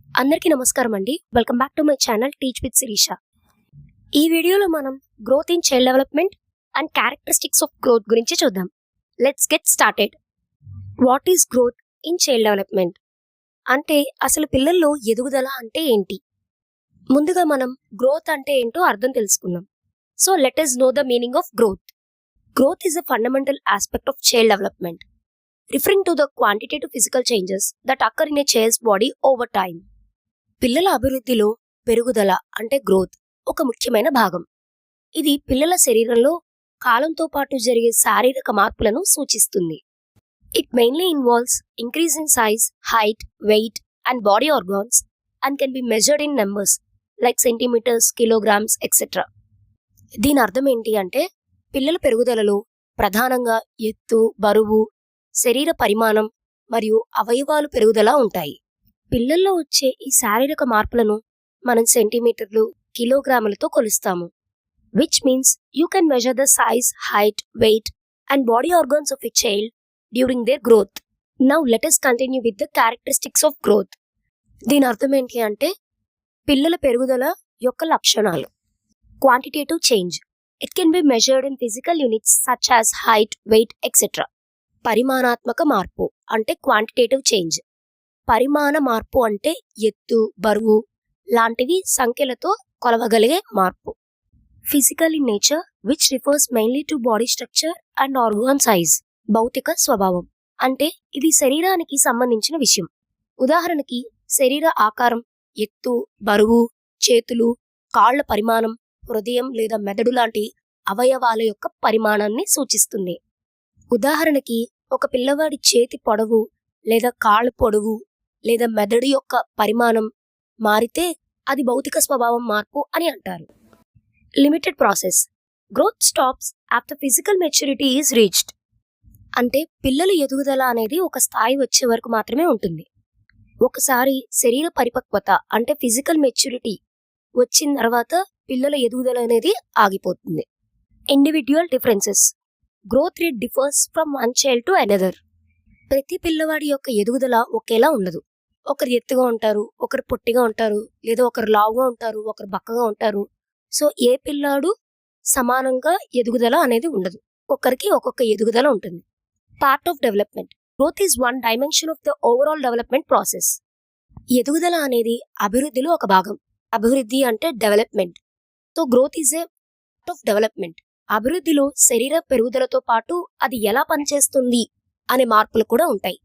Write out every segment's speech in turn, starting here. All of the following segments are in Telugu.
అందరికీ నమస్కారం అండి. Welcome back to my channel teach with Sirisha. ఈ వీడియోలో మనం growth in child development and characteristics of growth గురించి చూద్దాం. Let's get started. What is growth in child development? అంటే అసలు పిల్లల్లో ఎదుగుదల అంటే ఏంటి? ముందుగా మనం గ్రోత్ అంటే ఏంటో అర్థం తెలుసుకుందాం. So let us know the meaning of growth. Growth is a fundamental aspect of child development, referring to the quantitative physical changes that occur in a child's body over time. పిల్లల అభివృద్ధిలో పెరుగుదల అంటే గ్రోత్ ఒక ముఖ్యమైన భాగం. ఇది పిల్లల శరీరంలో కాలంతో పాటు జరిగే శారీరక మార్పులను సూచిస్తుంది. It mainly involves increase in size, height, weight and body organs and can be measured in numbers like centimetres, kilograms etcetera. దీని అర్థం ఏంటి అంటే పిల్లల పెరుగుదలలో ప్రధానంగా ఎత్తు, బరువు, శరీర పరిమాణం మరియు అవయవాలు పెరుగుదల ఉంటాయి. పిల్లల్లో వచ్చే ఈ శారీరక మార్పులను మనం సెంటీమీటర్లు, కిలోగ్రాములతో కొలుస్తాము. Which means you can measure the size, height, weight and body organs of a child during their growth. Now let us continue with the characteristics of growth. దీని అర్థం ఏంటి అంటే పిల్లల పెరుగుదల యొక్క లక్షణాలు. Quantitative change. It can be measured in physical units such as height, weight etcetera. పరిమాణాత్మక మార్పు అంటే క్వాంటిటేటివ్ చేంజ్. పరిమాణ మార్పు అంటే ఎత్తు, బరువు లాంటివి సంఖ్యలతో కొలవగలిగే మార్పు. Physical in nature which refers mainly to body structure and organ size. భౌతిక స్వభావం అంటే ఇది శరీరానికి సంబంధించిన విషయం. ఉదాహరణకి శరీర ఆకారం, ఎత్తు, బరువు, చేతులు, కాళ్ల పరిమాణం, హృదయం లేదా మెదడు లాంటి అవయవాల యొక్క పరిమాణాన్ని సూచిస్తుంది. ఉదాహరణకి ఒక పిల్లవాడి చేతి పొడవు లేదా కాళ్ళ పొడవు లేదా మెదడు యొక్క పరిమాణం మారితే అది భౌతిక స్వభావం మార్పు అని అంటారు. Limited process. Growth stops after physical maturity is reached. అంటే పిల్లల ఎదుగుదల అనేది ఒక స్థాయి వచ్చే వరకు మాత్రమే ఉంటుంది. ఒకసారి శరీర పరిపక్వత అంటే ఫిజికల్ మెచ్యూరిటీ వచ్చిన తర్వాత పిల్లల ఎదుగుదల అనేది ఆగిపోతుంది. Individual differences. Growth rate differs from one child to another. ప్రతి పిల్లవాడి యొక్క ఎదుగుదల ఒకేలా ఉండదు. ఒకరు ఎత్తుగా ఉంటారు, ఒకరు పొట్టిగా ఉంటారు, లేదా ఒకరు లావుగా ఉంటారు, ఒకరు బక్కగా ఉంటారు. సో ఏ పిల్లాడు సమానంగా ఎదుగుదల అనేది ఉండదు. ఒక్కొక్కరికి ఒక్కొక్క ఎదుగుదల ఉంటుంది. Part of development. Growth is one dimension of the overall development process. ఎదుగుదల అనేది అభివృద్ధిలో ఒక భాగం. అభివృద్ధి అంటే development. So growth is a part of development. అభివృద్ధిలో శరీర పెరుగుదలతో పాటు అది ఎలా పనిచేస్తుంది అనే మార్పులు కూడా ఉంటాయి.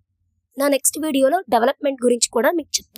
నా నెక్స్ట్ వీడియోలో డెవలప్మెంట్ గురించి కూడా మీకు చెప్తాను.